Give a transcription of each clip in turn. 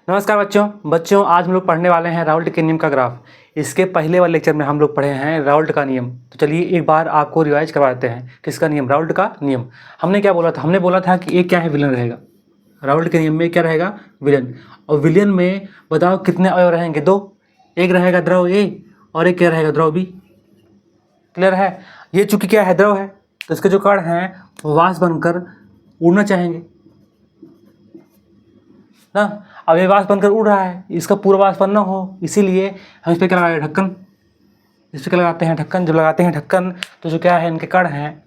नमस्कार बच्चों आज हम लोग पढ़ने वाले हैं राउल्ट के नियम का ग्राफ। इसके पहले वाले लेक्चर में हम लोग पढ़े हैं राउल्ट का नियम। तो चलिए एक बार आपको रिवाइज करवा देते हैं। किसका नियम? राउल्ट का नियम। हमने क्या बोला था? हमने बोला था कि एक क्या है, विलन रहेगा। राउल्ट के नियम में क्या रहेगा? विलन। और विलन में बताओ कितने अवयव रहेंगे? दो। एक रहेगा द्रव ए और एक क्या रहेगा? द्रव बी। क्लियर है? ये चूंकि क्या है? द्रव है, तो इसके जो कण हैं वो वाष्प बनकर उड़ना चाहेंगे ना। अब ये वाष्प बनकर उड़ रहा है, इसका पूरा वाष्प न हो, इसीलिए हम इस पर क्या लगाए? ढक्कन। इस पर क्या लगाते हैं? ढक्कन। जब लगाते हैं ढक्कन तो जो क्या है, इनके कण हैं,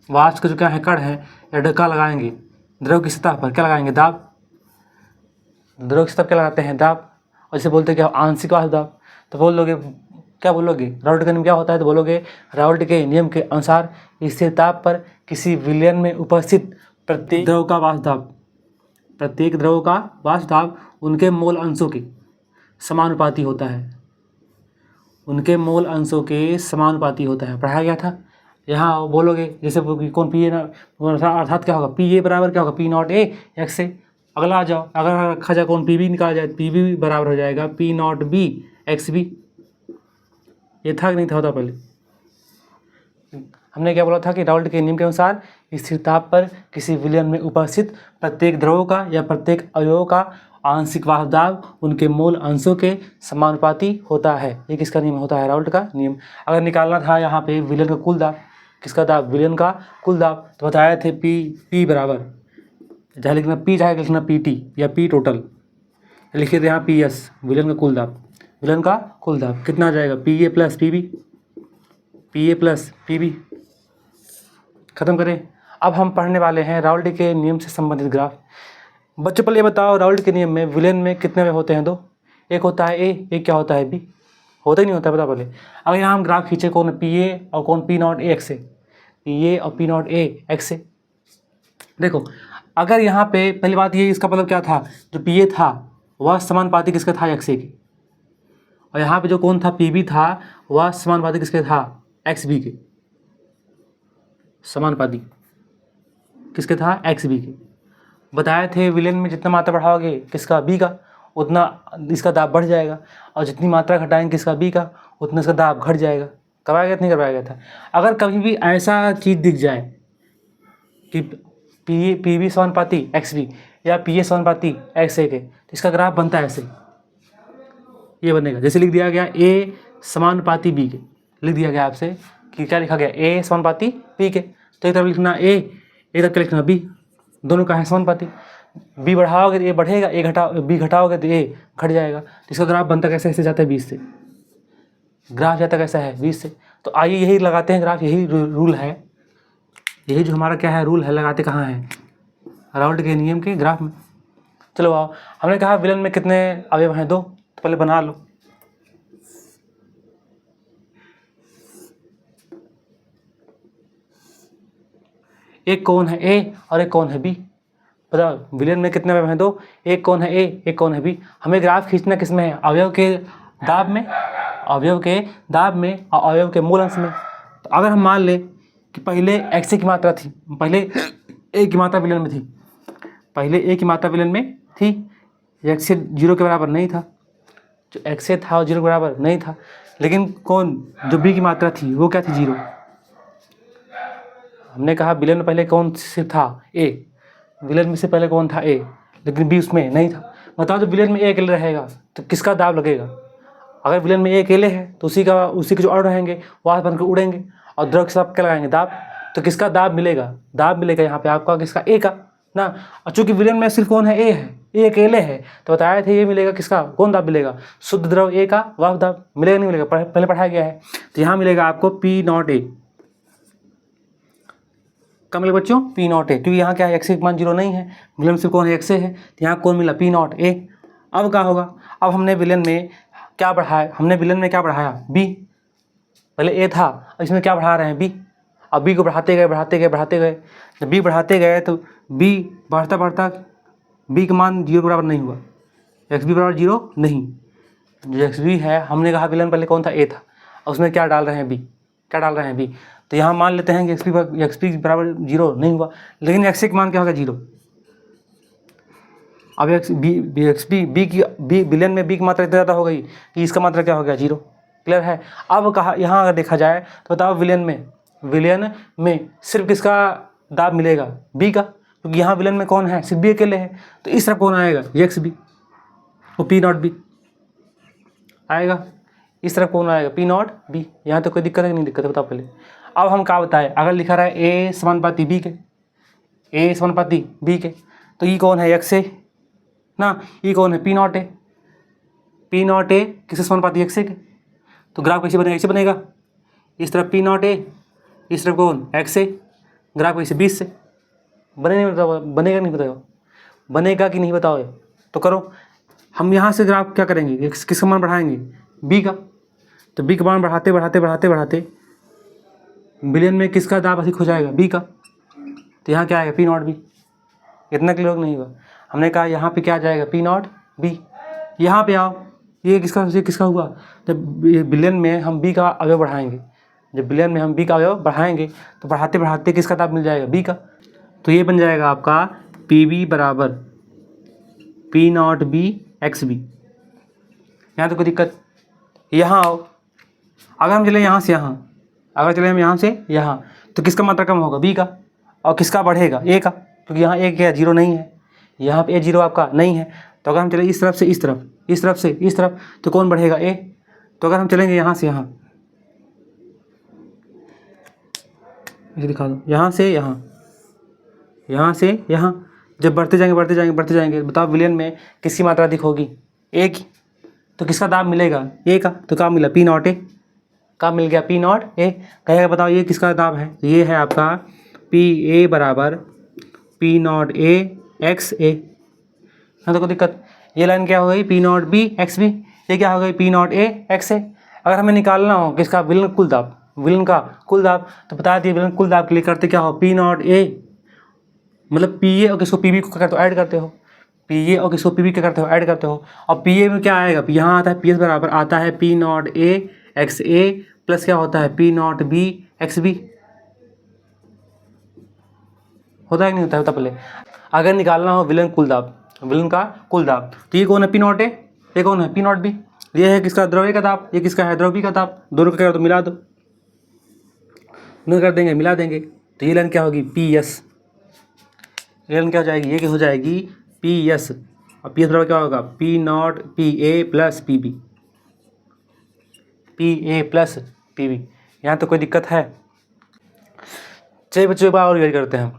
वाष्प के जो क्या है कण है, या ढक्का लगाएंगे द्रव की सतह पर। क्या लगाएंगे? दाब। द्रव की सतह क्या लगाते हैं? दाब। और इसे बोलते हैं क्या? आंशिक वाष्प दाब। तो बोल लोगे, क्या बोलोगे? राउल्ट का नियम क्या होता है? तो बोलोगे राउल्ट के नियम के अनुसार स्थिर ताप पर किसी विलयन में उपस्थित प्रत्येक द्रव का वाष्प दाब, प्रत्येक द्रव का वाष्प दाब उनके मोल अंशों के समानुपाती होता है। उनके मोल अंशों के समानुपाती होता है। पढ़ाया गया था। यहाँ बोलोगे जैसे कौन पी ए ना, अर्थात क्या होगा? पी ए बराबर क्या होगा? पी नॉट ए एक्स से। अगला आ जाओ, अगर रखा जाए कौन? पी बी निकाला जाए, पी बी बराबर हो जाएगा P not B X B. ये था कि नहीं था? होता पहले हमने क्या बोला था कि राउल्ट के नियम के अनुसार स्थिर ताप पर किसी विलयन में उपस्थित प्रत्येक द्रव का या प्रत्येक अवयव का आंशिक वाष्प दाब उनके मूल अंशों के समानुपाती होता है। ये किसका नियम होता है? राउल्ट का नियम। अगर निकालना था यहाँ पे विलयन का कुल दाब, किसका दाब? विलयन का कुल दाब। तो बताए थे पी बराबर, चाहे लिखना पी चाहे लिखना पी टी या पी टोटल, लिखिए यहाँ पी एस, विलयन का कुल दाब। विलयन का कुल दाब कितना आ जाएगा? P A plus P B, P A plus P B. खत्म करें। अब हम पढ़ने वाले हैं राउल्ट के नियम से संबंधित ग्राफ। बच्चों पहले ये बताओ, राउल्ट के नियम में विलेन में कितने वे होते हैं? दो। एक होता है ए, एक क्या होता है? बी। होता ही नहीं होता, बता पहले। अगर यहाँ हम ग्राफ खींचे, कौन पी ए और कौन पी नॉट ए एक्स से, पी ए और पी नॉट ए एक्स से। देखो अगर यहाँ पे पहली बात ये, इसका मतलब क्या था? जो पी ए था वह समानुपाती किसका था? एक्स ए के। और यहाँ पे जो कौन था? पी बी था, वह समानुपाती किसके था? एक्स बी के। समानुपाती किसके था? एक्स बी के। बताए थे विलेन में जितना मात्रा बढ़ाओगे किसका? बी का, उतना इसका दाब बढ़ जाएगा, और जितनी मात्रा घटाएंगे किसका? बी का, उतना इसका दाब घट जाएगा। करवाया गया था? नहीं करवाया गया था? अगर कभी भी ऐसा चीज़ दिख जाए कि पी बी समानुपाती एक्स बी या पी ए समानुपाती एक्स ए के, तो इसका ग्राफ बनता है ऐसे, ये बनेगा। जैसे लिख दिया गया ए समानुपाती बी के, लिख दिया गया आपसे कि क्या लिखा गया? ए समानुपाती बी के। तो एक तरफ लिखना ए, एक तरफ क्या लिखना? बी। दोनों का है समानुपाती। बी बढ़ाओगे तो ए बढ़ेगा, ए घटाओ बी घटाओगे तो ए घट जाएगा। तो इसका ग्राफ बनता कैसे? ऐसे जाता है 20 से। ग्राफ जाता कैसा है? 20 से। तो आइए यही लगाते हैं ग्राफ, यही रूल है, यही जो हमारा क्या है रूल है, लगाते कहाँ है? राउल्ट के नियम के ग्राफ में। चलो आओ, हमने कहा विलन में कितने अवयव हैं? दो। तो पहले बना लो। एक कौन है? ए और एक कौन है? बी। बताओ विलेन में कितने अवयव हैं? दो। एक कौन है? ए, एक कौन है? बी। हमें ग्राफ खींचना किस में है? अवयव के दाब में, अवयव के दाब में और अवयव के मूल अंश में। तो अगर हम मान ले कि पहले एक्स की मात्रा थी, पहले ए की मात्रा विलेन में थी, पहले ए की मात्रा विलेन में थी, एक्स से 0 के बराबर नहीं था, जो एक्स से था वो 0 के बराबर नहीं था, लेकिन कौन? जो बी की मात्रा थी वो क्या थी? 0। हमने कहा विलेन में पहले कौन सिर्फ था? ए। विलेन में से पहले कौन था? ए, लेकिन बी उसमें नहीं था। बताओ जो विलेन में ए अकेले रहेगा तो किसका दाब लगेगा? अगर विलेन में ए अकेले है तो उसी के जो अणु रहेंगे वाष्प बनकर उड़ेंगे, और द्रव के साथ क्या लगाएंगे? दाब। तो किसका दाब मिलेगा? दाब मिलेगा यहाँ पे आपका किसका? ए का ना। और चूंकि विलेन में सिर्फ कौन है? ए है, ए अकेले है, तो बताया थे ये मिलेगा किसका? कौन दाब मिलेगा? शुद्ध द्रव ए का वाष्प दाब। मिलेगा नहीं मिलेगा? पहले पढ़ाया गया है। तो यहाँ मिलेगा आपको पी नॉट ए। कब मिले बच्चों? पी नॉट ए, क्योंकि यहाँ क्या है? एक्स का मान 0 नहीं है, विलेन में सिर्फ कौन है? एक्स है, तो यहाँ कौन मिला? P not a. अब क्या होगा? अब हमने विलेन में क्या बढ़ाया? हमने विलेन में क्या बढ़ाया? बी। पहले ए था, इसमें क्या बढ़ा रहे हैं? बी। अब बी को बढ़ाते गए बढ़ाते गए बढ़ाते गए, जब बी बढ़ाते गए तो बी बढ़ता बढ़ता बी का मान 0 के बराबर नहीं हुआ, एक्स बी बराबर 0 नहीं। जो एक्स बी है, हमने कहा विलेन पहले कौन था? ए था, और उसमें क्या डाल रहे हैं? बी। क्या डाल रहे हैं? बी। तो यहाँ मान लेते हैं कि एक्स पी बराबर 0 नहीं हुआ, लेकिन एक्स का मान क्या होगा? 0। अब एक्स बी बी की बी विलेन में बी की मात्रा इतनी ज़्यादा हो गई कि इसका मात्रा क्या हो गया 0। क्लियर है। अब कहा यहाँ अगर देखा जाए तो बताओ विलेन में सिर्फ किसका दाब मिलेगा, बी का, क्योंकि यहाँ विलेन में कौन है, सिर्फ बी अकेले है। तो इस तरफ कौन आएगा, एक्स बी, तो पी नॉट बी आएगा। इस तरफ कौन आएगा, पी नॉट बी। यहाँ तो कोई दिक्कत है कि नहीं दिक्कत है, बताओ पहले। अब हम क्या बताएं, अगर लिखा रहा है ए समानुपाती बी के, ए समानुपाती बी के, तो ये कौन है, एक्स ए ना, ये कौन है, P not a. P not a किससे समानुपाती, एक्स ए के। तो ग्राफ कैसे बनेगा, ऐसे बनेगा, इस तरफ पी नॉट ए, इस तरफ कौन, एक्स ए। ग्राफ कैसे, 20 से बनेगा नहीं, बताओ बनेगा नहीं, बताओ बनेगा कि नहीं, बताओ। तो करो, हम यहाँ से ग्राफ क्या करेंगे, किसका मान बढ़ाएंगे, बी का। तो बी का मान बढ़ाते बढ़ाते बढ़ाते बढ़ाते विलेन में किसका दाब अधिक हो जाएगा, बी का। तो यहाँ क्या आएगा, पी नॉट बी। इतना क्लियर नहीं हुआ, हमने कहा यहाँ पे क्या आ जाएगा, पी नॉट बी। यहाँ पे आओ, ये किसका हुआ, जब विलेन में हम बी का अवयव बढ़ाएंगे, जब विलेन में हम बी का अवयव बढ़ाएंगे तो बढ़ाते बढ़ाते किसका दाब मिल जाएगा, बी का। तो ये बन जाएगा आपका पी बी बराबर P not B X B. यहाँ तो कोई दिक्कत। यहाँ आओ, अगर हम चले यहाँ से यहाँ, अगर चले हम यहाँ से यहाँ, तो किसका मात्रा कम होगा, बी का, और किसका बढ़ेगा, ए का, क्योंकि यहाँ ए क्या 0 नहीं है, यहाँ पे ए 0 आपका नहीं है। तो अगर हम चले इस तरफ से इस तरफ, इस तरफ से इस तरफ, तो कौन बढ़ेगा, ए। तो अगर हम चलेंगे यहाँ से यहाँ, इसे दिखा दो, यहाँ से यहाँ, यहाँ से यहाँ, जब बढ़ते जाएंगे बढ़ते जाएंगे बढ़ते जाएंगे, बताओ विलेन में किसकी मात्रा अधिक होगी, ए की। तो किसका दाब मिलेगा, ए का। तो क्या मिला, पी नॉट ए का मिल गया, पी नॉट ए। कहेगा बताओ ये किसका दाब है, ये है आपका पी ए बराबर P not A X A. हाँ तो कोई दिक्कत। ये लाइन क्या हो गई, P not B X B. ये क्या हो गई, P not A X A. अगर हमें निकालना हो किसका, विलेन कुल दाब, विलेन का कुल दाब, तो बता दिए विलेन कुल दाब के लिए करते क्या हो, पी नॉट ए मतलब पी ए और किसको पी बी को क्या करते हो, ऐड करते हो। पी ए और किसको पी बी क्या करते हो, ऐड करते हो। और पी ए में क्या आएगा, यहाँ आता है पी एस बराबर आता है P not A X A plus क्या होता है, P not B X B. होता है कि नहीं होता है, होता पहले। अगर निकालना हो विलेन कुल दाब, विलेन का कुल दाब, तो ये कौन है, पी नॉट ए, ये कौन है, पी नॉट बी। ये है किसका, द्रव्य का दाब, ये किसका है, द्रव्य का दाब। दोनों का क्या तो मिला दो, दोनों कर देंगे, मिला देंगे। तो ये लाइन क्या होगी, पी एस। ये लाइन क्या हो जाएगी, ये क्या हो जाएगी, पी एस। और पी एस बराबर क्या होगा, P naught P A plus P B, P A plus P B. यहाँ तो कोई दिक्कत है। चलिए बच्चों एक बार और क्लियर करते हैं।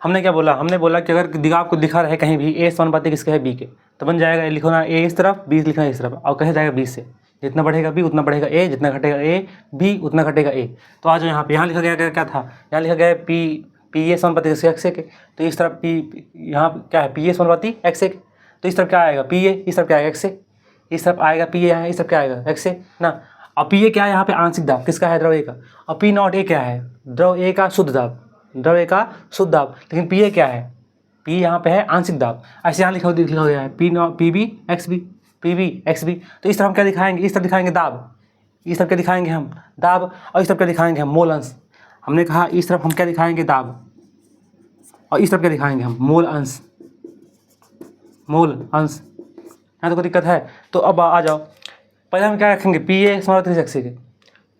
हमने क्या बोला, हमने बोला कि अगर आपको दिखा रहे कहीं भी ए समानुपाती किसके है, बी के, तो बन जाएगा लिखो ना ए इस तरफ, बी लिखना इस तरफ, और कहे जाएगा बी से जितना बढ़ेगा बी उतना बढ़ेगा ए, जितना घटेगा ए बी उतना घटेगा ए। तो आज यहाँ पे यहाँ लिखा गया क्या था, यहाँ लिखा गया है पी ए समानुपाती किसके, एक्स ए के। तो इस तरफ पी, यहाँ क्या है, पी ए समानुपाती एक्स ए के। तो इस तरफ क्या आएगा, पी ए, इस तरफ क्या आएगा, एक्स ए, इस तरफ आएगा पी ए, यहाँ इस तरफ क्या आएगा, एक्स ए ना। और पी ए क्या है, यहाँ पे आंशिक दाब किसका है, द्रव ए का। और पी नॉट ए क्या है, द्रव ए का शुद्ध दाब, द्रव ए का शुद्ध दाब। लेकिन पी ए क्या है, पी यहाँ पे है आंशिक दाब। ऐसे यहाँ लिखा गया है P naught P B X B, P B X B. तो इस तरफ हम क्या दिखाएंगे, इस तरफ दिखाएंगे दाब, इस तरफ क्या दिखाएंगे हम, दाब, और इस तरफ क्या दिखाएंगे हम, मोल अंश। हमने कहा इस तरफ हम क्या दिखाएंगे, दाब, और इस तरफ क्या दिखाएंगे हम, मोल अंश, मोल अंश। यहाँ तो कोई दिक्कत है। तो अब आ जाओ, पहले हम क्या रखेंगे, पी ए समानुपाती एक्स ए के,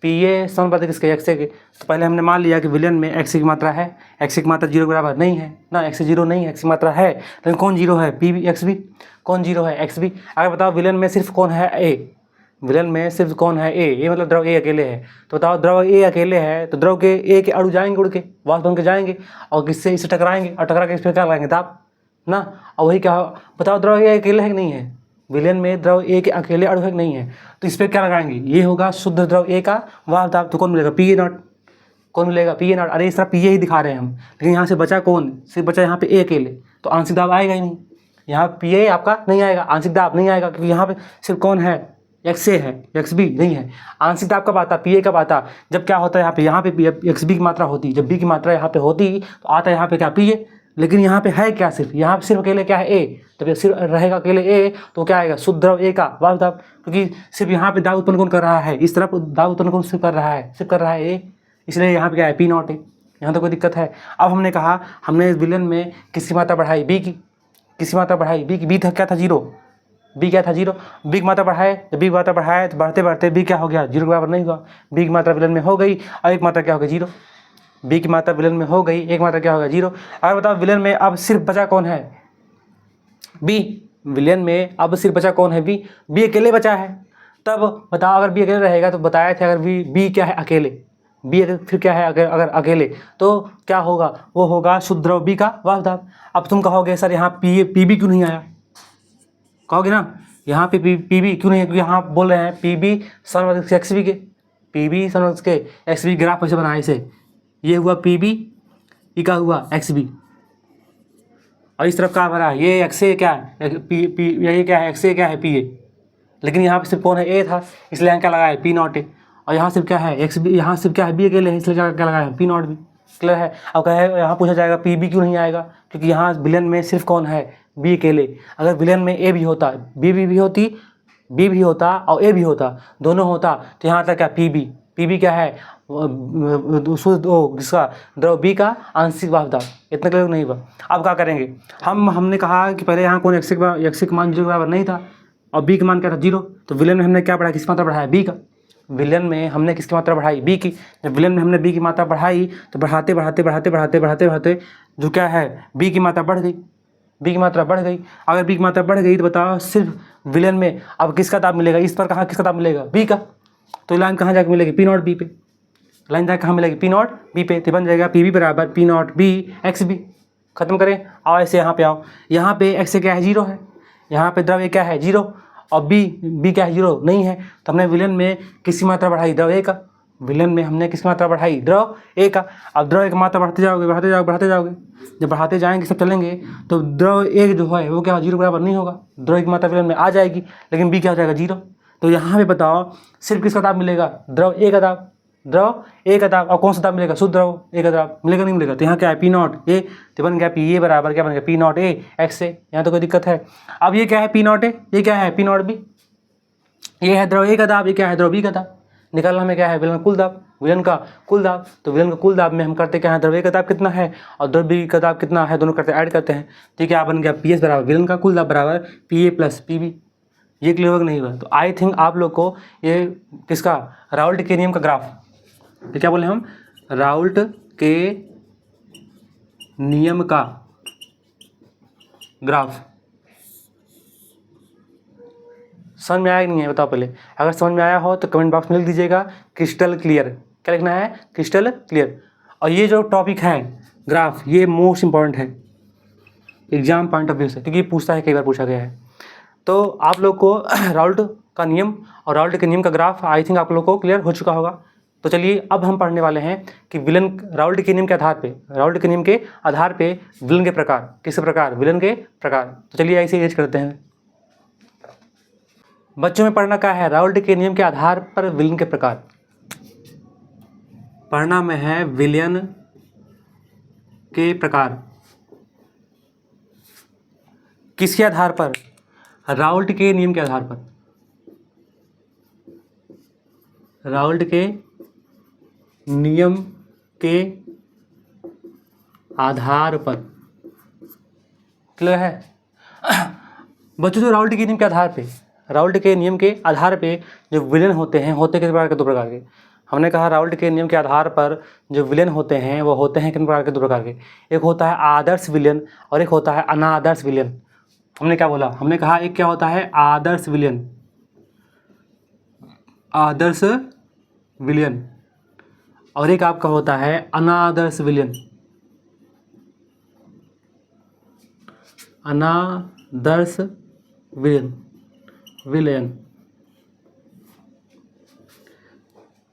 पी ए समानुपाती किसके, एक्स ए के। तो पहले हमने मान लिया कि विलेन में एक्स की मात्रा है, एक्स की मात्रा 0 के बराबर नहीं है ना, एक्स 0 नहीं है, एक्स की मात्रा है, लेकिन कौन 0 है, पी बी एक्स बी। कौन 0 है, एक्स बी। अगर बताओ विलेन में सिर्फ कौन है, ए, विलेन में सिर्फ कौन है, ए मतलब द्रव ए अकेले है। तो बताओ द्रव ए अकेले है, तो द्रव के ए के अणु जाएंगे उड़ के, वाष्प बन के जाएंगे, और किससे इससे टकराएंगे, और टकरा के इस पर क्या लगाएंगे, दाब ना। और वही क्या, बताओ द्रव ए अकेले है कि नहीं है, विलेन में द्रव ए के अकेले अणु है कि नहीं है, तो इस पर क्या लगाएंगे, ये होगा शुद्ध द्रव ए का वाष्प दाब। तो कौन मिलेगा, पी ए नॉट। कौन मिलेगा, पी ए नॉट। अरे इस तरह पी ए ही दिखा रहे हैं हम, लेकिन यहाँ से बचा कौन, सिर्फ बचा यहाँ पे ए अकेले, तो आंशिक दाब आएगा ही नहीं। यहाँ पी ए आपका नहीं आएगा, आंशिक दाब नहीं आएगा, क्योंकि यहाँ पे सिर्फ कौन है, एक्स ए है, एक्स बी नहीं है। आंशिक दाब कब आता, पी ए कब आता, जब क्या होता है यहाँ पे एक्स बी की मात्रा होती, जब बी की मात्रा यहाँ पे होती तो आता है यहाँ पे क्या, पी ए। लेकिन यहाँ पे है क्या, सिर्फ यहाँ पे सिर्फ अकेले क्या है, ए। जब सिर्फ रहेगा अकेले ए, तो क्या आएगा, शुद्ध द्रव ए का वाष्प दाब, क्योंकि सिर्फ यहाँ पे दाब उत्पन्न कौन कर रहा है, इस तरफ दाब उत्पन्न कौन सिर्फ कर रहा है, सिर्फ कर रहा है ए, इसलिए यहाँ पे क्या है, पी नॉट ए। यहाँ तो कोई दिक्कत है। अब हमने कहा हमने विलेन में किसकी मात्रा बढ़ाई, बी की, किसी मात्रा बढ़ाई, बी क्या था 0, बी क्या था 0, बी की मात्रा बढ़ाए, जब बी की मात्रा बढ़ाए तो बढ़ते बढ़ते बी क्या हो गया 0 के बराबर नहीं हुआ, बी की मात्रा विलन में हो गई और एक मात्रा क्या हो गई 0, बी की मात्रा विलन में हो गई, एक मात्रा क्या होगा 0। अगर बताओ विलन में अब सिर्फ बचा कौन है, बी, विलन में अब सिर्फ बचा कौन है, बी अकेले बचा है। तब बताओ अगर बी अकेले रहेगा तो बताया था अगर बी क्या है अकेले, बी फिर क्या है अगर अकेले तो क्या होगा, वो होगा शुद्ध द्रव बी का वाष्प दाब। अब तुम कहोगे सर यहाँ पी बी क्यों नहीं आया, कहोगे ना यहाँ पे पी बी क्यों नहीं है, क्योंकि यहाँ बोल रहे हैं पी बी समवर्ती एक्स बी के, पी बी समवर्ती के एक्स बी ग्राफ कैसे बनाए इसे, ये हुआ पी बी, ये क्या हुआ एक्स बी, और इस तरफ क्या भरा ये एक्स ए क्या है पी ये क्या है एक्स ए क्या है पी ए, लेकिन यहाँ पे सिर्फ कौन है ए था इसलिए यहाँ क्या लगाया पी नॉट ए, और यहाँ सिर्फ क्या है एक्स बी, यहाँ सिर्फ क्या है बी अकेले है इसलिए क्या लगाया है पी नॉट बी। क्लियर है। अब कहे यहाँ पूछा जाएगा पी बी क्यों नहीं आएगा, क्योंकि यहाँ विलन में सिर्फ कौन है बी अकेले, अगर विलन में ए भी होता बी भी होती बी भी होता और ए भी होता दोनों होता तो यहाँ तक क्या पी बी क्या है जिसका द्रव बी का आंशिक वाष्प दाब। इतना क्लियर नहीं हुआ। अब क्या करेंगे हमने कहा कि पहले यहाँ कौन एक्स के मान 0 के बराबर नहीं था और बी का मान क्या था 0, तो विलन में हमने क्या बढ़ाया, किसकी मात्रा बढ़ाया बी का, विलन में हमने किसकी मात्रा बढ़ाई बी की, जब विलन में हमने बी की मात्रा बढ़ाई तो बढ़ाते जो क्या है बी की मात्रा बढ़ गई, बी की मात्रा बढ़ गई। अगर बी की मात्रा बढ़ गई तो बताओ सिर्फ विलन में अब किसका दाब मिलेगा, इस पर कहाँ किसका दाब मिलेगा बी का, तो लाइन कहाँ जाकर मिलेगी पी नॉट बी पे, लाइन जाकर कहाँ मिलेगी पी नॉट बी पे, तो बन जाएगा पी बी बराबर P not B X B. खत्म करें। आओ ऐसे यहाँ पे आओ, यहाँ पे एक्स क्या है 0 है, यहाँ पे द्रव्य क्या है 0 और बी क्या है 0 नहीं है, तो हमने विलन में किसकी मात्रा बढ़ाई द्रव ए का, विलन में हमने किसकी मात्रा बढ़ाई द्रव ए का। अब द्रव ए की मात्रा बढ़ते जाओगे, जब बढ़ाते जाएंगे सब चलेंगे तो द्रव ए जो है वो क्या 0 बराबर नहीं होगा, द्रव ए की मात्रा विलन में आ जाएगी लेकिन बी क्या हो जाएगा 0। तो यहाँ पे बताओ सिर्फ किसका दाब मिलेगा द्रव ए का दाब, द्रव ए का दाब, और कौन सा दाब मिलेगा शुद्ध द्रव ए का दाब मिलेगा नहीं मिलेगा, तो यहाँ क्या है पी नॉट ए, तो बन गया पी ए बराबर क्या बन गया पी नॉट ए एक्स ए। यहाँ तो कोई दिक्कत है। अब ये क्या है पी नॉट ए, ये क्या है पी नॉट बी, ये है द्रव ए का दाब, ये क्या है द्रव बी का दाब। निकालना हमें क्या है विलन का कुल दाब, विलन का कुल दाब, तो विलन का कुल दाब में हम करते क्या है द्रव ए का दाब कितना है और द्रव बी का दाब कितना है, दोनों करते ऐड करते हैं, तो क्या बन गया पी एस बराबर विलन का कुल दाब बराबर P A plus P B. ये क्लियर होगा नहीं हुआ। तो आई थिंक आप लोग को ये किसका राउल्ट के नियम का ग्राफ, तो क्या बोले हम राउल्ट के नियम का ग्राफ समझ में आया कि नहीं है बताओ पहले, अगर समझ में आया हो तो कमेंट बॉक्स में लिख दीजिएगा क्रिस्टल क्लियर, क्या लिखना है क्रिस्टल क्लियर। और ये जो टॉपिक है ग्राफ ये मोस्ट इंपॉर्टेंट है एग्जाम पॉइंट ऑफ व्यू से, क्योंकि पूछता है कई बार पूछा गया है। तो आप लोग को राउल्ट का नियम और राउल्ट के नियम का ग्राफ आई थिंक आप लोग को क्लियर हो चुका होगा। तो चलिए अब हम पढ़ने वाले हैं कि विलन राउल्ट के नियम के आधार पे, राउल्ट के नियम के आधार पे विलन के प्रकार, किस प्रकार विलन के प्रकार। तो चलिए ऐसे एज करते हैं। बच्चों में पढ़ना क्या है राउल्ट के नियम के आधार पर विलन के प्रकार, पढ़ना में है विलन के प्रकार किसके आधार पर, राउल्ट के नियम के आधार पर, राउल्ट के नियम के आधार पर। क्लियर है बच्चों। जो राउल्ट के नियम के आधार पे, राउल्ट के नियम के आधार पे जो विलेन होते हैं होते किस प्रकार के, 2 प्रकार के। हमने कहा राउल्ट के नियम के आधार पर जो विलेन होते हैं वो होते हैं किन प्रकार के, 2 प्रकार के। एक होता है आदर्श विलेन और एक होता है अनादर्श विलेन। हमने क्या बोला, हमने कहा एक क्या होता है आदर्श विलेन, आदर्श विलेन, और एक आपका होता है अनादर्श विलेन, अनादर्श विलेन।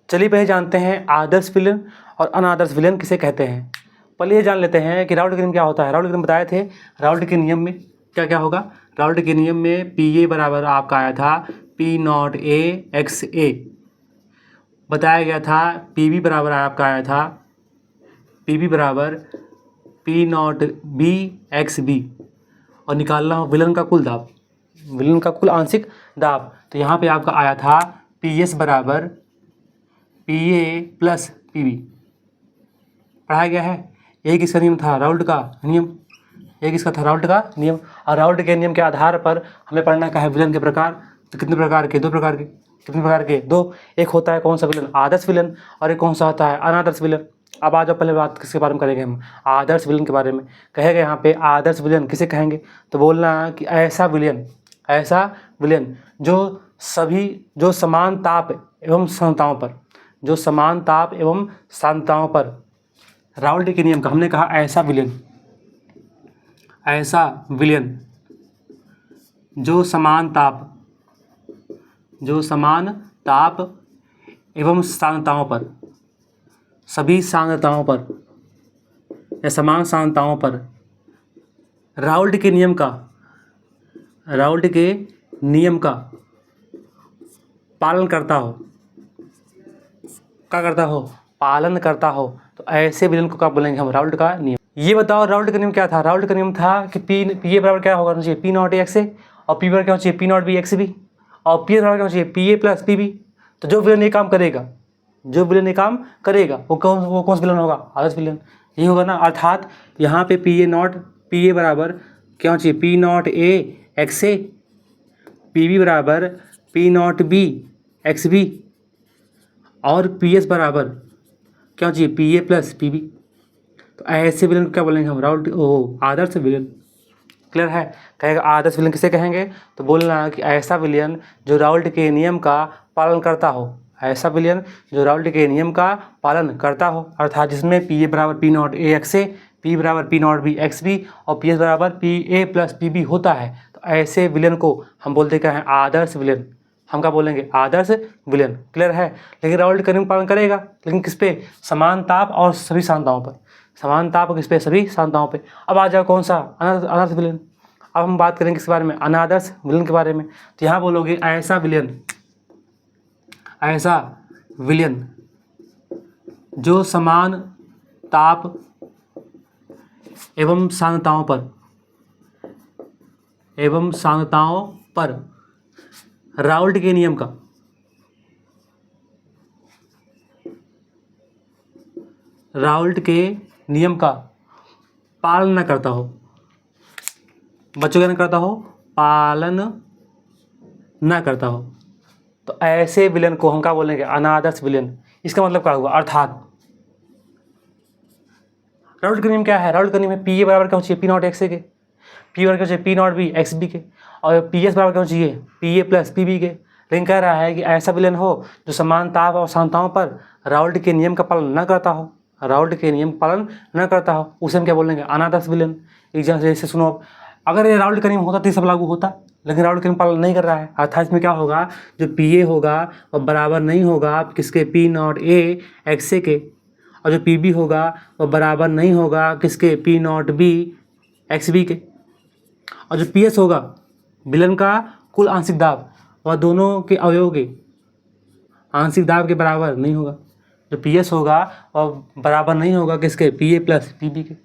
चलिए पहले जानते हैं आदर्श विलेन और अनादर्श विलेन किसे कहते हैं। पहले ये जान लेते हैं कि राउल्ट के नियम क्या होता है। राउल्ट के नियम बताए थे, राउल्ट के नियम में क्या क्या होगा, राउल्ट के नियम में पी ए बराबर आपका आया था P not A X A, बताया गया था पी बी बराबर आपका आया था पी बी बराबर P not B X B, और निकालना हो विलन का कुल दाब, विलन का कुल आंशिक दाब। तो यहाँ पे आपका आया था पी एस बराबर P A plus P B, पढ़ाया गया है। यही किसका नियम था राउल्ट का नियम। एक इसका था राउल्ट का नियम, और राउल्ट के नियम के आधार पर हमें पढ़ना का है विलन के प्रकार। तो कितने प्रकार के? 2 प्रकार के। कितने प्रकार के? 2। एक होता है कौन सा विलन? आदर्श विलन, और एक कौन सा होता है? अनादर्श विलन। अब आ जाओ, पहले बात किसके बारे में करेंगे हम? आदर्श विलन के बारे में। कहेगा यहाँ पे आदर्श विलन किसे कहेंगे? तो बोलना कि ऐसा विलन जो समान ताप एवं सांद्रताओं पर राउल्ट के नियम का, हमने कहा ऐसा विलयन जो समान ताप एवं सांद्रताओं पर, सभी सांद्रताओं पर या समान सांद्रताओं पर राउल्ट के नियम का पालन करता हो, तो ऐसे विलन को क्या बोलेंगे हम? राउल्ट का नियम। ये बताओ राउल्ट का नियम क्या था? राउल्ट का नियम था कि पी ए बराबर क्या होना चाहिए? P not A X A, और पी बराबर क्या होना चाहिए? P not B X B, और पी बराबर क्या होना चाहिए? P A plus P B. तो जो विलन ये काम करेगा वो कौन सा विलन होगा? आदर्श विलन ये होगा ना। अर्थात यहाँ पे पी ए बराबर क्या होना चाहिए? P not A X A, P B बराबर P not B X B, और पी एस बराबर क्या होना चाहिए? P A plus P B. तो ऐसे विलन को क्या बोलेंगे हम? आदर्श विलन। क्लियर है? कहेगा आदर्श विलन किसे कहेंगे? तो बोलना कि ऐसा विलन जो राउल्ट के नियम का पालन करता हो, अर्थात जिसमें पी ए बराबर P not A X A, P बराबर P not B X B, और पी एस बराबर P A plus P B होता है। तो ऐसे विलन को हम बोलते क्या हैं? आदर्श विलन। हम क्या बोलेंगे? आदर्श विलन। क्लियर है? लेकिन राउल्ट का नियम पालन करेगा, लेकिन किस पे? समान ताप और सभी सांद्रताओं पर। समान ताप किस पे? सभी सांद्रताओं पे। अब आ जाओ कौन सा? अनादर्श विलन। अब हम बात करेंगे किसके बारे में? अनादर्श विलन के बारे में। तो यहाँ बोलोगे ऐसा विलन जो समान ताप एवं सांद्रताओं पर राउल्ट के नियम का पालन न करता हो। बच्चों क्या न करता हो? पालन न करता हो। तो ऐसे विलन को हम क्या बोलेंगे? अनादर्श विलन। इसका मतलब क्या हुआ? अर्थात राउल्ट का नियम क्या है? राउल्ट का नियम है पी ए बराबर क्या होना चाहिए? पी नॉट एक्स ए के, पी बराबर क्या चाहिए? P not B X B के, और पी एस बराबर क्या होना चाहिए? P A plus P B के। लेकिन कह रहा है कि ऐसा विलन हो जो समान ताप और सांद्रताओं पर राउल्ट के नियम का पालन न करता हो, उसे हम क्या बोलेंगे? अनादर्श विलन। एग्जाम जैसे सुनो, अगर ये राउल्ट का नियम होता तो सब लागू होता, लेकिन राउल्ट का नियम पालन नहीं कर रहा है। अर्थात इसमें क्या होगा? जो पी ए होगा वह बराबर नहीं होगा किसके? P not A X A के, और जो पी बी होगा वह बराबर नहीं होगा किसके? P not B X B के, और जो पी एस होगा विलन का कुल आंशिक दाब, वह दोनों के अवयव के आंशिक दाब के बराबर नहीं होगा। जो पी एस होगा वह बराबर नहीं होगा किसके? P A plus P B के।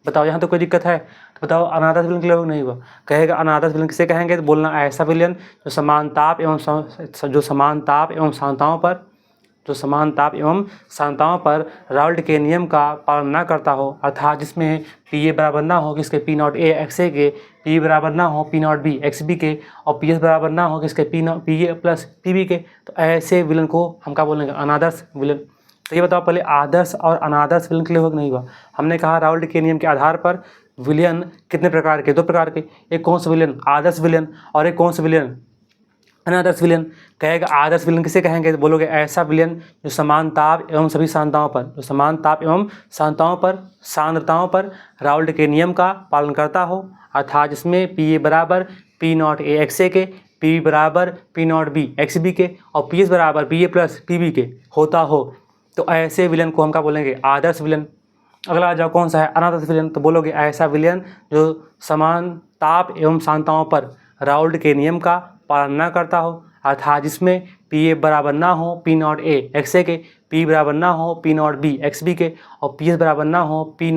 बताओ यहाँ तो कोई दिक्कत है? तो बताओ अनादर्श विलन क्लियर नहीं हुआ? कहेगा अनादर्श विलन किसे कहेंगे? तो बोलना ऐसा विलन जो समान ताप एवं सांद्रताओं पर राउल्ट के नियम का पालन न करता हो, अर्थात जिसमें पी ए बराबर ना हो किसके? P not A X A के, पी बराबर ना हो P not B X B के, और पी एस बराबर ना हो किसके? P A plus P B के। तो ऐसे विलन को हम क्या बोलेंगे? अनादर्श विलन। तो ये बताओ पहले आदर्श और अनादर्श विलन क्लियर हो कि नहीं हुआ? हमने कहा राउल्ट के नियम के आधार पर विलन कितने प्रकार के? 2 प्रकार के। एक कौन सा विलन? आदर्श विलन, और एक कौन सा विलन? अनादर्श विलन। कहेगा आदर्श विलन किसे कहेंगे? तो बोलोगे ऐसा विलन जो समान ताप एवं सभी सांद्रताओं पर राउल्ट के नियम का पालन करता हो, अर्थात जिसमें पी ए बराबर P not A X A के, पी बराबर P not B X B के, और पी एस बराबर P A plus P B के होता हो। तो ऐसे विलन को हम क्या बोलेंगे? आदर्श विलन। अगला आ जाओ कौन सा है? अनादर्श विलन। तो बोलोगे ऐसा विलन जो समान ताप एवं सांद्रताओं पर राउल्ट के नियम का पालन न करता हो, अर्थात जिसमें पी ए बराबर ना हो P not A X A के, पी बराबर ना हो P not B X B के, और पी एस बराबर ना हो P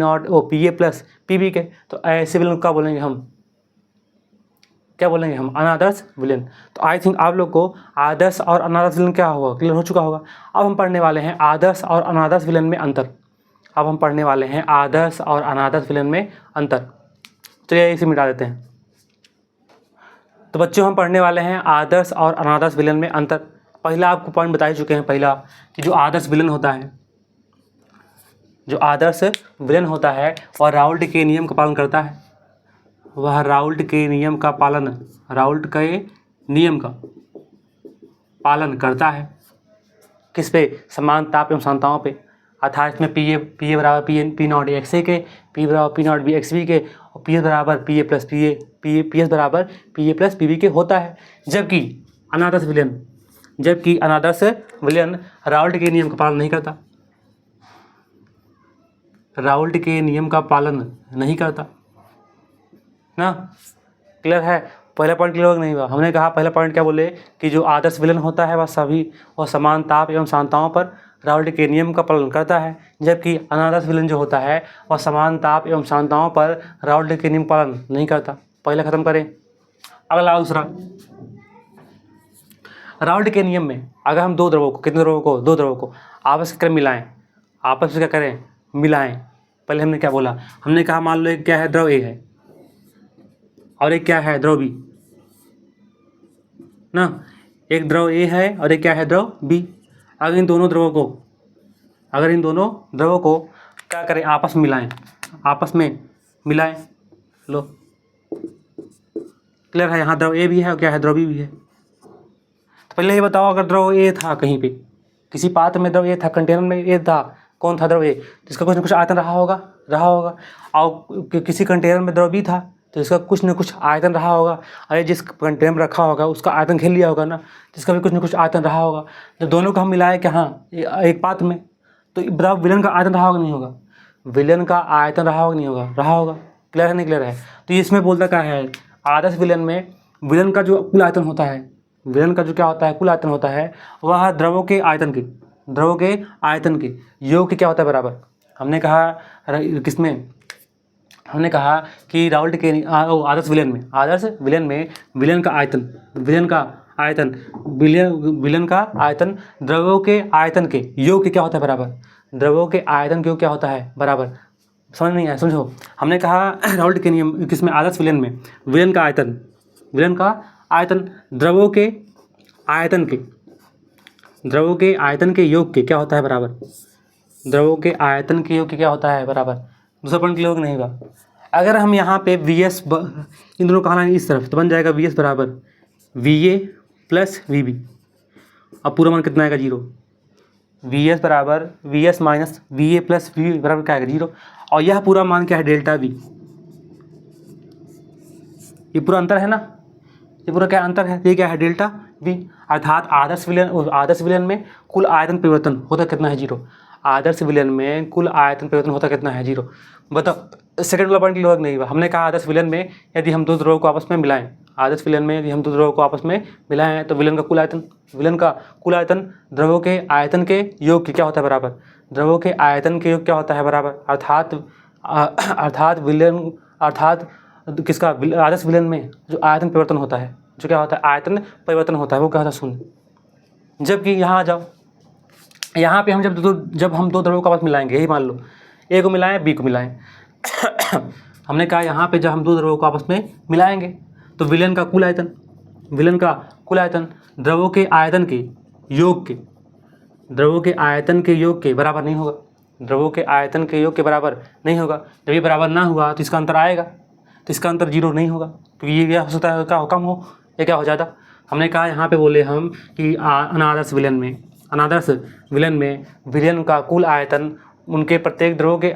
A plus P B के। तो ऐसे विलन को क्या बोलेंगे हम? अनादर्श विलन। तो आई थिंक आप लोग को आदर्श और अनादर्श विलन क्या होगा? क्लियर हो चुका होगा। अब हम पढ़ने वाले हैं आदर्श और अनादर्श विलन में अंतर। चलिए इसे मिटा देते हैं। तो बच्चों हम पढ़ने वाले हैं आदर्श और अनादर्श विलयन में अंतर। पहला आपको पॉइंट बता ही चुके हैं, पहला कि जो आदर्श विलयन होता है, जो आदर्श विलयन होता है वह राउल्ट के नियम का पालन करता है। वह राउल्ट के नियम का पालन, राउल्ट के नियम का पालन करता है। किस पे? समान ताप एवं सांताओं पे। अर्थात इसमें पी ए बराबर पी नॉट एक्स ए के, पी बराबर P not B X B के, और पी एस बराबर P A plus P S बराबर P A plus P B के होता है। जबकि अनादर्श विलयन राउल्ट के नियम का पालन नहीं करता, राउल्ट के नियम का पालन नहीं करता ना। क्लियर है? पहला पॉइंट क्लियर नहीं हुआ। हमने कहा पहला पॉइंट क्या बोले कि जो आदर्श विलयन होता है वह समान ताप एवं सांताओं पर राउल्ट के नियम का पालन करता है, जबकि अनादर्श विलयन जो होता है वह समान ताप एवं सांताओं पर राउल्ट के नियम का पालन नहीं करता। पहला खत्म करें। अगला दूसरा, राउल्ट के नियम में अगर हम दो द्रवों को आपस में मिलाएं, आपस में क्या करें? मिलाएं। पहले हमने क्या बोला? हमने कहा मान लो एक क्या है, द्रव ए है और एक क्या है, द्रव बी ना। एक द्रव ए है और एक क्या है, द्रव बी। अगर इन दोनों द्रवों को क्या करें? आपस में मिलाएं। लो क्लियर है? यहाँ द्रव ए भी है और क्या है, द्रव बी भी है। तो पहले ये बताओ, अगर द्रव ए था कहीं पे, किसी पात्र में द्रव ए था, कंटेनर में ए था, कौन था? द्रव ए। तो इसका कुछ न कुछ आयतन रहा होगा। और किसी कंटेनर में द्रव बी था तो इसका कुछ न कुछ आयतन रहा होगा। अरे जिस कंटेनर में रखा होगा उसका आयतन घेर लिया होगा ना, जिसका भी कुछ न कुछ आयतन रहा होगा। जब दोनों को हम मिलाए कि हाँ एक पात्र में, तो द्रव विलयन का आयतन रहा होगा नहीं होगा? विलयन का आयतन रहा होगा नहीं होगा? रहा होगा। क्लियर है नहीं क्लियर है? तो इसमें बोलता क्या है, आदर्श विलयन में विलयन का जो कुल आयतन होता है, विलयन का जो क्या होता है, कुल आयतन होता है, वह द्रवों के आयतन के योग के क्या होता है, बराबर। हमने कहा किसमें? हमने कहा कि राउल्ट के आदर्श विलयन में विलयन का आयतन द्रवों के आयतन के योग के क्या होता है, बराबर। द्रवों के आयतन के योग क्या होता है, बराबर। समझ नहीं आया? समझो। हमने कहा राउल्ट के नियम किसमें? आदर्श विलयन में विलयन का आयतन द्रवों के आयतन के योग के क्या होता है, बराबर। द्रवों के आयतन के योग के क्या होता है, बराबर। दूसरा पॉइंट क्लियर नहीं हुआ। अगर हम यहाँ पे वी एस इन दोनों का लाएंगे इस तरफ, तो बन जाएगा वी एस बराबर V A plus V B. अब पूरा मान कितना आएगा, 0। वी एस बराबर V S minus V A plus V B बराबर क्या आएगा, 0। और यह पूरा मान क्या है, डेल्टा वी। ये पूरा अंतर है ना, ये पूरा क्या अंतर है, ये क्या है, डेल्टा वी। अर्थात आदर्श विलयन में कुल आयतन परिवर्तन होता कितना है, 0। आदर्श विलयन में कुल आयतन परिवर्तन होता कितना है, 0। बताओ सेकंड वाला पॉइंट क्लियर नहीं हुआ। हमने कहा आदर्श विलयन में यदि हम दो द्रवों को आपस में मिलाएं, तो विलयन का कुल आयतन द्रवों के आयतन के योग के क्या होता है, बराबर। द्रवों के आयतन के योग क्या होता है, बराबर। अर्थात किसका? आदर्श विलयन में जो आयतन परिवर्तन होता है, जो क्या होता है, आयतन परिवर्तन होता है, वो क्या होता है, 0। जबकि यहाँ आ जाओ, यहाँ पे हम जब हम दो द्रवों को आपस मिलाएंगे, यही मान लो ए को मिलाएं बी को मिलाएं हमने कहा यहाँ पे जब हम दो द्रवों को आपस में मिलाएंगे तो विलयन का कुल आयतन द्रवों के आयतन के योग के बराबर नहीं होगा। द्रवों के आयतन के योग के बराबर नहीं होगा। जब ये बराबर ना हुआ तो इसका अंतर आएगा, तो इसका अंतर 0 नहीं होगा, क्योंकि ये क्या हो सकता है, क्या कम हो या क्या हो ज़्यादा। हमने कहा यहाँ पे बोले हम कि अनादर्श विलयन में विलयन का कुल आयतन उनके प्रत्येक द्रवों के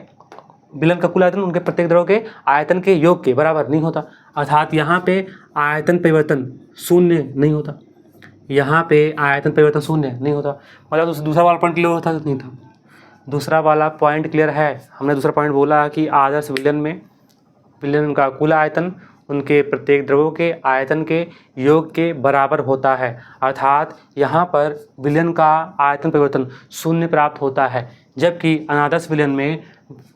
आयतन के योग के बराबर नहीं होता। अर्थात यहाँ पे आयतन परिवर्तन शून्य नहीं होता, मतलब दूसरा वाला पॉइंट क्लियर होता नहीं था। दूसरा वाला पॉइंट क्लियर है। हमने दूसरा पॉइंट बोला कि आदर्श विलयन का कुल आयतन उनके प्रत्येक द्रवों के आयतन के योग के बराबर होता है। अर्थात यहाँ पर विलयन का आयतन परिवर्तन शून्य प्राप्त होता है, जबकि अनादर्श विलयन में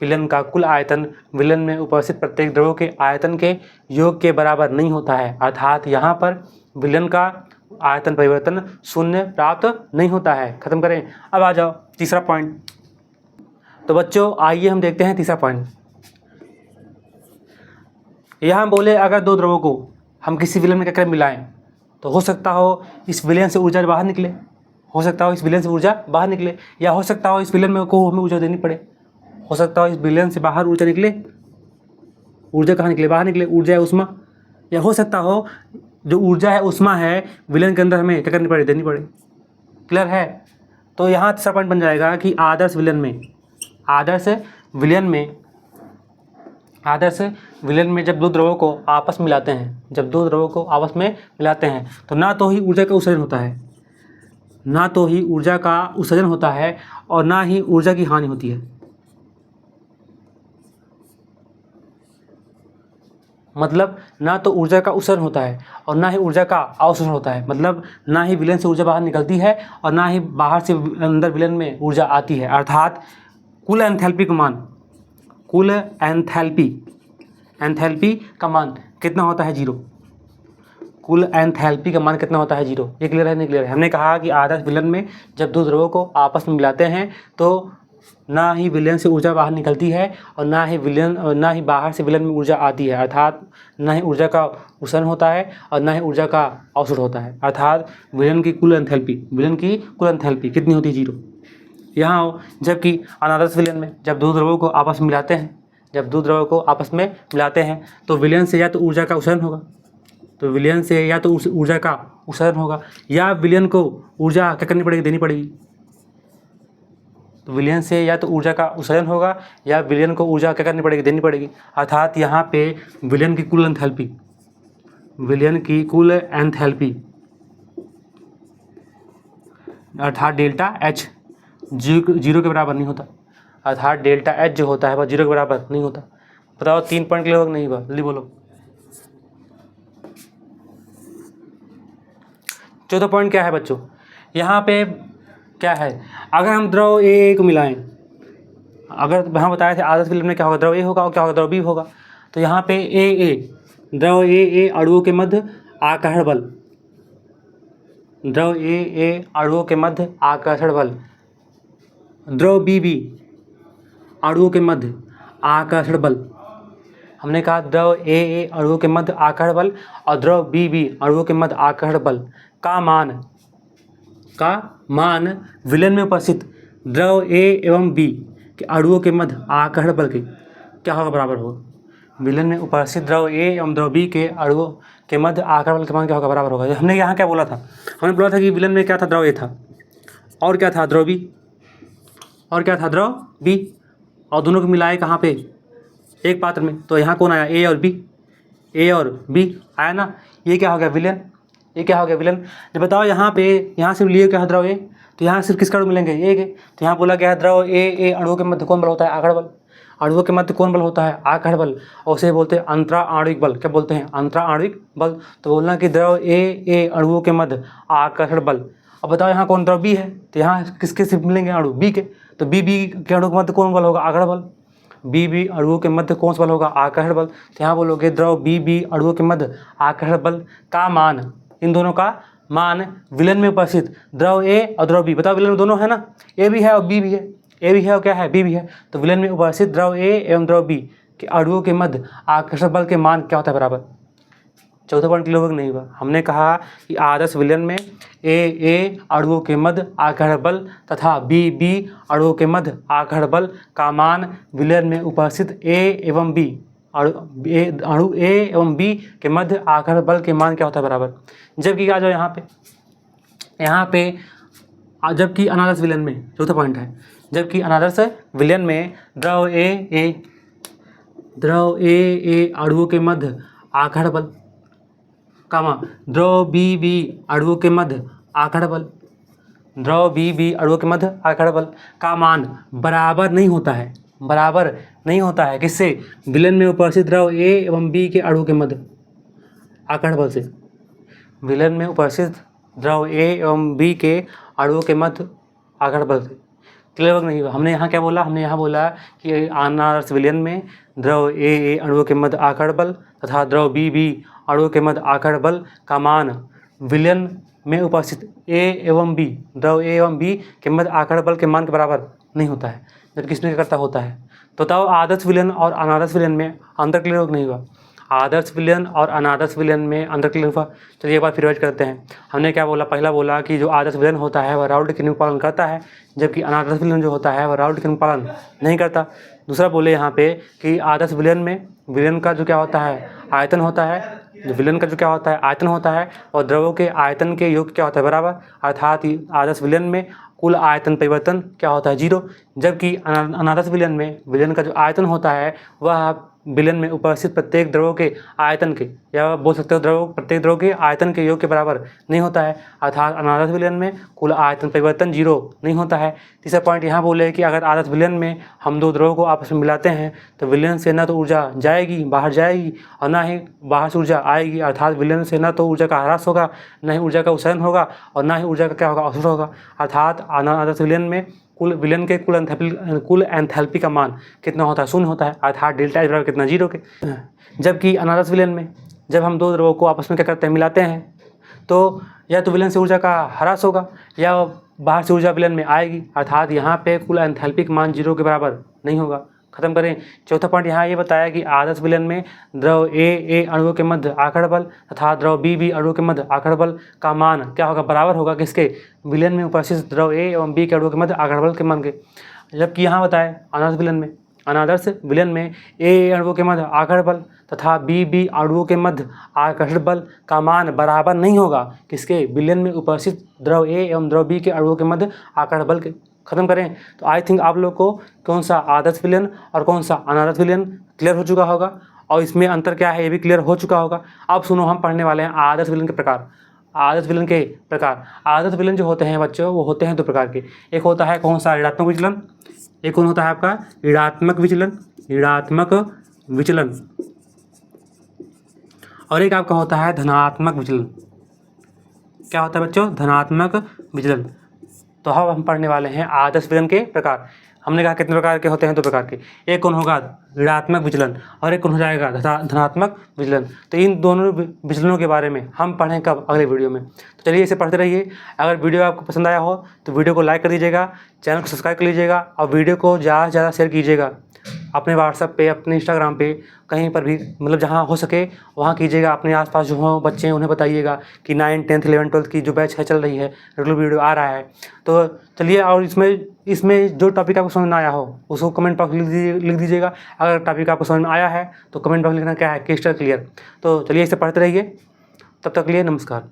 विलयन का कुल आयतन विलयन में उपस्थित प्रत्येक द्रवों के आयतन के योग के बराबर नहीं होता है। अर्थात यहाँ पर विलयन का आयतन परिवर्तन शून्य प्राप्त नहीं होता है। खत्म करें। अब आ जाओ तीसरा पॉइंट। तो बच्चों आइए हम देखते हैं तीसरा पॉइंट। यहाँ बोले अगर दो द्रवों को हम किसी विलयन में क्या करें, मिलाएं, तो हो सकता हो इस विलयन से ऊर्जा बाहर निकले, हो सकता हो इस विलयन से ऊर्जा बाहर निकले, या हो सकता हो इस विलयन में को हमें ऊर्जा देनी पड़े, हो सकता हो इस विलयन से बाहर ऊर्जा निकले, ऊर्जा कहाँ निकले, बाहर निकले, ऊर्जा है उष्मा, या हो सकता हो जो ऊर्जा है उष्मा है विलयन के अंदर हमें क्या करनी पड़े, देनी पड़े। क्लियर है? तो यहाँ तीसरा पॉइंट बन जाएगा कि आदर्श विलयन में जब दो द्रवों को आपस में मिलाते हैं, तो ना तो ही ऊर्जा का उत्सर्जन होता है, और ना ही ऊर्जा की हानि होती है। मतलब ना तो ऊर्जा का उत्सर्जन होता है और ना ही ऊर्जा का अवशोषण होता है। मतलब ना ही विलयन से ऊर्जा बाहर निकलती है और ना ही बाहर से अंदर विलयन में ऊर्जा आती है। अर्थात कुल एंथैल्पी का मान कितना होता है, 0। कुल एंथैल्पी का मान कितना होता है, 0। ये क्लियर है, नहीं क्लियर है? हमने कहा कि आदर्श विलयन में जब दो द्रवों को आपस में मिलाते हैं तो ना ही विलयन से ऊर्जा बाहर निकलती है और ना ही बाहर से विलयन में ऊर्जा आती है। अर्थात ना ही ऊर्जा का उत्सर्जन होता है और ना ही ऊर्जा का अवशोषण होता है। अर्थात विलयन की कुल एंथैल्पी कितनी होती है, 0। यहाँ जबकि अनादर्श विलयन में जब दो द्रवों को आपस में मिलाते हैं तो विलयन से या तो ऊर्जा का उत्सर्जन होगा, या विलयन को ऊर्जा क्या करनी पड़ेगी, देनी पड़ेगी। तो विलयन से या तो ऊर्जा का उत्सर्जन होगा या विलयन को ऊर्जा क्या करनी पड़ेगी, देनी पड़ेगी। अर्थात यहाँ पे विलयन की कुल एंथैल्पी अर्थात डेल्टा एच 0 के बराबर नहीं होता। अर्थात डेल्टा एच जो होता है वह 0 के बराबर नहीं होता। बताओ 3 पॉइंट क्लियर होगा नहीं हुआ, जल्दी बोलो। चौथा पॉइंट क्या है बच्चों, यहाँ पे क्या है, अगर हम द्रव ए को मिलाएं, अगर हम बताए थे आदर्श विलयन में क्या होगा, द्रव ए होगा और क्या होगा, द्रव बी होगा। तो यहाँ पे द्रव ए अणुओं के मध्य आकर्षण बल, द्रव ए अणुओं के मध्य आकर्षण बल, द्रव बी अणुओं के मध्य आकर्षण बल। हमने कहा द्रव ए अणुओं के मध्य आकर्षण बल और द्रव बी अणुओं के मध्य आकर्षण बल का मान विलयन में उपस्थित द्रव ए एवं बी के अणुओं के मध्य आकर्षण बल के क्या होगा, बराबर होगा। विलयन में उपस्थित द्रव ए एवं द्रव बी के अणुओं के मध्य आकर्षण बल के मान क्या होगा, बराबर होगा। हमने यहाँ क्या बोला था, हमने बोला था कि विलयन में क्या था, द्रव ए था और क्या था, द्रव बी, और दोनों को मिलाए कहाँ पे, एक पात्र में। तो यहाँ कौन आया, ए और बी आया ना। ये क्या हो गया, विलयन। जब बताओ यहाँ से लिए क्या है, द्रव ए, तो यहाँ सिर्फ किसका अणु मिलेंगे, ए के। तो यहाँ बोला गया है द्रव ए अणुओं के मध्य कौन बल होता है, आकर्षण बल। अणुओं के मध्य कौन बल होता है, आकर्षण बल, और उसे बोलते हैं अंतरा आणविक बल। क्या बोलते हैं, अंतरा आणविक बल। तो बोलना कि द्रव ए अणुओं के मध्य आकर्षण बल। अब बताओ यहाँ कौन, द्रव बी है, तो यहाँ किसके सिर्फ मिलेंगे अणु, बी के। तो बी के अणुओं के मध्य कौन बल होगा, आकर्षण बल। बी अणुओं के मध्य कौन सा बल होगा, आकर्षण बल। तो यहाँ बोलोगे द्रव बी अणुओं के मध्य आकर्षण बल का मान, इन दोनों का मान विलयन में उपस्थित द्रव ए और द्रव बी। बताओ विलयन में दोनों है ना, ए भी है और बी भी है, ए भी है और क्या है, बी भी है। तो विलयन में उपस्थित द्रव ए एवं द्रव बी के अणुओं के मध्य आकर्षण बल के मान क्या होता है, बराबर। चौथा पॉइंट क्लियर होगा नहीं हुआ। हमने कहा कि आदर्श विलयन में ए अणुओं के मध्य आकर्षण बल तथा बी अणुओं के मध्य आकर्षण बल का मान विलयन में उपस्थित अणु ए एवं बी के मध्य आकर्षण बल के मान क्या होता है, बराबर। जबकि आ जाओ यहाँ पे जबकि अनादर्श विलयन में, चौथा पॉइंट है, जबकि अनादर्श विलयन में द्रव ए अणुओं के मध्य आकर्षण बल द्रव बी अणुओं के मध्य आकर्षण बल का मान बराबर नहीं होता है किससे, विलयन में उपस्थित द्रव ए एवं बी के अणुओं के मध्य आकर्षण बल से। विलयन में उपस्थित द्रव ए एवं बी के अणुओं के मध्य आकर्षण बल से। क्लियर नहीं हुआ। हमने यहाँ क्या बोला, हमने यहाँ बोला कि अनादर्श विलयन में द्रव ए अणुओं के मध्य आकर्षण बल तथा द्रव बी अणुओं के मध्य आकर्षण बल का मान विलयन में उपस्थित द्रव ए एवं बी के मध्य आकर्षण बल के मान के बराबर नहीं होता है, जबकि इसमें क्या करता होता है। तो बताओ आदर्श विलयन और अनादर्श विलयन में अंतर क्लियर नहीं हुआ। आदर्श विलयन और अनादर्श विलयन में अंतर क्लियर हुआ। चलिए एक बार फिर रिवाइज करते हैं। हमने क्या बोला, पहला बोला कि जो आदर्श विलयन होता है वह राउल्ट के नियम का पालन करता है, जबकि अनादर्श विलयन जो होता है वह राउल्ट के नियम का पालन नहीं करता। दूसरा बोले यहाँ पे कि आदर्श विलयन में विलयन का जो क्या होता है आयतन होता है, जो विलयन का जो क्या होता है आयतन होता है, और द्रव्यों के आयतन के योग क्या होता है बराबर, अर्थात आदर्श विलयन में कुल आयतन परिवर्तन क्या होता है 0, जबकि अनादर्श विलयन में विलयन का जो आयतन होता है वह विलयन में उपस्थित प्रत्येक द्रव्यों के आयतन के, या बोल सकते हो प्रत्येक द्रव के आयतन के योग के बराबर नहीं होता है, अर्थात अनादर्श विलयन में कुल आयतन परिवर्तन 0 नहीं होता है। तीसरा पॉइंट यहाँ बोले कि अगर आदर्श विलयन में हम दो द्रवों को आपस में मिलाते हैं तो विलयन से न तो ऊर्जा जाएगी बाहर जाएगी और ना ही बाहर से ऊर्जा आएगी, अर्थात विलयन से न तो ऊर्जा का ह्रास होगा, न ही ऊर्जा का उत्सर्जन होगा और ना ही ऊर्जा का क्या होगा अवशोषण होगा। अर्थात आदर्श विलयन में विलयन के कुल एंथैल्पी का मान कितना होता है 0 होता है, अर्थात डेल्टा एच बराबर कितना 0 के। जबकि अनादर्श विलयन में जब हम दो द्रवों को आपस में क्या करते हैं मिलाते हैं तो या तो विलयन से ऊर्जा का ह्रास होगा या बाहर से ऊर्जा विलयन में आएगी, अर्थात यहाँ पे कुल एंथैल्पी का मान 0 के बराबर नहीं होगा। खत्म करें। चौथा पॉइंट यहाँ ये बताया कि आदर्श विलयन में द्रव ए अणुओं के मध्य आकर्षण बल तथा द्रव बी अणुओं के मध्य आकर्षण बल का मान क्या होगा बराबर होगा किसके, विलयन में उपस्थित द्रव ए एवं बी के अणुओं के मध्य आकर्षण बल के मान के। जबकि यहाँ बताया अनादर्श विलयन में ए अणुओं के मध्य आकर्षण बल तथा बी अणुओं के मध्य आकर्षण बल का मान बराबर नहीं होगा किसके, विलयन में उपस्थित द्रव ए एवं द्रव बी के अणुओं के मध्य आकर्षण बल के। खत्म करें। तो आई थिंक आप लोग को कौन सा आदर्श विलयन और कौन सा अनादर्श विलयन क्लियर हो चुका होगा और इसमें अंतर क्या है ये भी क्लियर हो चुका होगा। अब सुनो, हम पढ़ने वाले हैं आदर्श विलयन के प्रकार। आदर्श विलयन के प्रकार, आदर्श विलयन जो होते हैं बच्चों वो होते हैं 2 प्रकार के। एक होता है कौन सा ऋणात्मक विचलन, एक कौन होता है आपका ऋणात्मक विचलन और एक आपका होता है धनात्मक विचलन। क्या होता है बच्चों, धनात्मक विचलन। तो अब हम पढ़ने वाले हैं आदर्श विलयन के प्रकार। हमने कहा कितने प्रकार के होते हैं, 2 प्रकार के। एक कौन होगा ऋणात्मक विचलन और एक कौन हो जाएगा धनात्मक विचलन। तो इन दोनों विचलनों के बारे में हम पढ़ें कब, अगले वीडियो में। तो चलिए इसे पढ़ते रहिए। अगर वीडियो आपको पसंद आया हो तो वीडियो को लाइक कर दीजिएगा, चैनल को सब्सक्राइब कर लीजिएगा और वीडियो को ज़्यादा से ज़्यादा शेयर कीजिएगा अपने व्हाट्सएप पे, अपने इंस्टाग्राम पे, कहीं पर भी, मतलब जहाँ हो सके वहाँ कीजिएगा। अपने आसपास जो हो बच्चे हैं उन्हें बताइएगा कि 9, 10, 11, 12 की जो बैच है चल रही है, रेगुलर वीडियो आ रहा है। तो चलिए, और इसमें जो टॉपिक आपको समझ में आया हो उसको कमेंट बॉक्स लिख दीजिएगा। अगर टॉपिक आपको समझ में आया है तो कमेंट बॉक्स लिखना क्या है, क्रिस्टल क्लियर। तो चलिए इसे पढ़ते रहिए, तब तक के लिए नमस्कार।